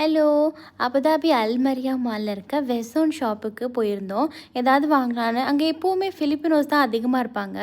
Hello! Abu Dhabi அல்மரியா மால்ல இருக்க வெசோன் ஷாப்புக்கு போயிருந்தோம். ஏதாவது வாங்கலான்னு. அங்கே எப்போவுமே ஃபிலிப்பினோஸ் தான் அதிகமாக இருப்பாங்க.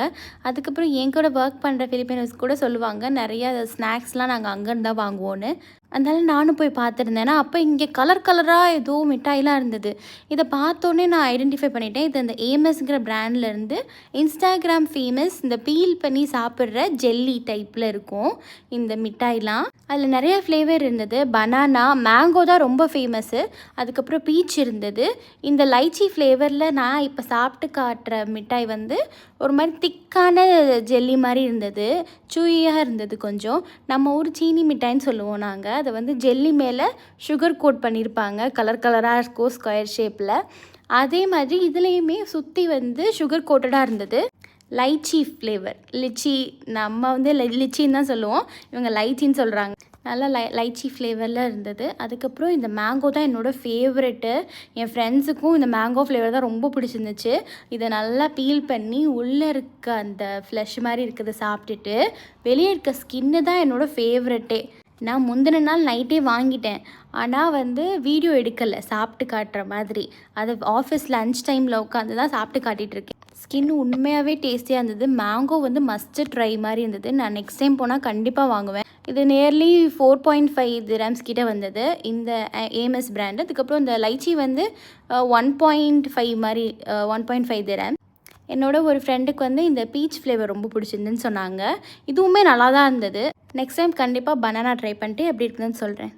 அதுக்கப்புறம் என் கூட ஒர்க் பண்ணுற ஃபிலிப்பினோஸ் கூட சொல்லுவாங்க, நிறையா ஸ்நாக்ஸ்லாம் நாங்கள் அங்கேருந்து தான் வாங்குவோன்னு. அதனால நானும் போய் பார்த்துருந்தேன். அப்போ இங்கே கலர் கலராக ஏதோ மிட்டாய்லாம் இருந்தது. இதை பார்த்தோன்னே நான் ஐடென்டிஃபை பண்ணிட்டேன். இது அந்த ஏஎம்எஸ்ங்கிற பிராண்ட்லேருந்து இன்ஸ்டாகிராம் ஃபேமஸ் இந்த பீல் பண்ணி சாப்பிட்ற ஜெல்லி டைப்பில் இருக்கும் இந்த மிட்டாய்லாம். அதில் நிறையா ஃப்ளேவர் இருந்தது. பனானா, மேங்கோ தான் ரொம்ப ஃபேமஸ்ஸு. அதுக்கப்புறம் பீச் இருந்தது. இந்த லைச்சி ஃப்ளேவரில் நான் இப்போ சாப்பிட்டு காட்டுற மிட்டாய் வந்து ஒரு மாதிரி திக்கான ஜெல்லி மாதிரி இருந்தது. சூயியாக இருந்தது கொஞ்சம். நம்ம ஊர் சீனி மிட்டாய்ன்னு சொல்லுவோம் நாங்கள். அதை வந்து ஜெல்லி மேலே சுகர் கோட் பண்ணியிருப்பாங்க. கலர் கலராக இருக்கும் ஸ்கொயர் ஷேப்பில். அதே மாதிரி இதுலேயுமே சுற்றி வந்து சுகர் கோட்டடாக இருந்தது. லைச்சி ஃப்ளேவர், லிச்சி, நம்ம வந்து லிச்சின்னு தான் சொல்லுவோம், இவங்க லைச்சின்னு சொல்கிறாங்க. நல்லா லைச்சி ஃப்ளேவரில் இருந்தது. அதுக்கப்புறம் இந்த மேங்கோ தான் என்னோடய ஃபேவரெட்டு. என் ஃப்ரெண்ட்ஸுக்கும் இந்த மேங்கோ ஃப்ளேவர் தான் ரொம்ப பிடிச்சிருந்துச்சு. இதை நல்லா பீல் பண்ணி உள்ளே இருக்க அந்த ஃப்ளஷ் மாதிரி இருக்கிறத சாப்பிட்டுட்டு வெளியே இருக்க ஸ்கின்னு தான் என்னோடய ஃபேவரெட்டே. நான் முந்தின நாள் நைட்டே வாங்கிட்டேன். ஆனால் வந்து வீடியோ எடுக்கலை சாப்பிட்டு காட்டுற மாதிரி. அது ஆஃபீஸ் லன்ச் டைமில் உட்காந்து தான் சாப்பிட்டு காட்டிகிட்ருக்கேன். ஸ்கின் உண்மையாகவே டேஸ்டியாக இருந்தது. மேங்கோ வந்து மஸ்ட்டு ட்ரை மாதிரி இருந்தது. நான் நெக்ஸ்ட் டைம் போனால் கண்டிப்பாக வாங்குவேன். இது நியர்லி 4.5 திரம்ஸ் கிட்ட வந்தது இந்த ஏஎம்எஸ் பிராண்டு. அதுக்கப்புறம் இந்த லைச்சி வந்து 1.5 மாதிரி 1.5 திரம். என்னோட ஒரு ஃப்ரெண்டுக்கு வந்து இந்த பீச் ஃப்ளேவர் ரொம்ப பிடிச்சிருந்துன்னு சொன்னாங்க. இதுவுமே நல்லா தான் இருந்தது. நெக்ஸ்ட் டைம் கண்டிப்பாக பனானா ட்ரை பண்ணிட்டு எப்படி இருக்குதுன்னு சொல்கிறேன்.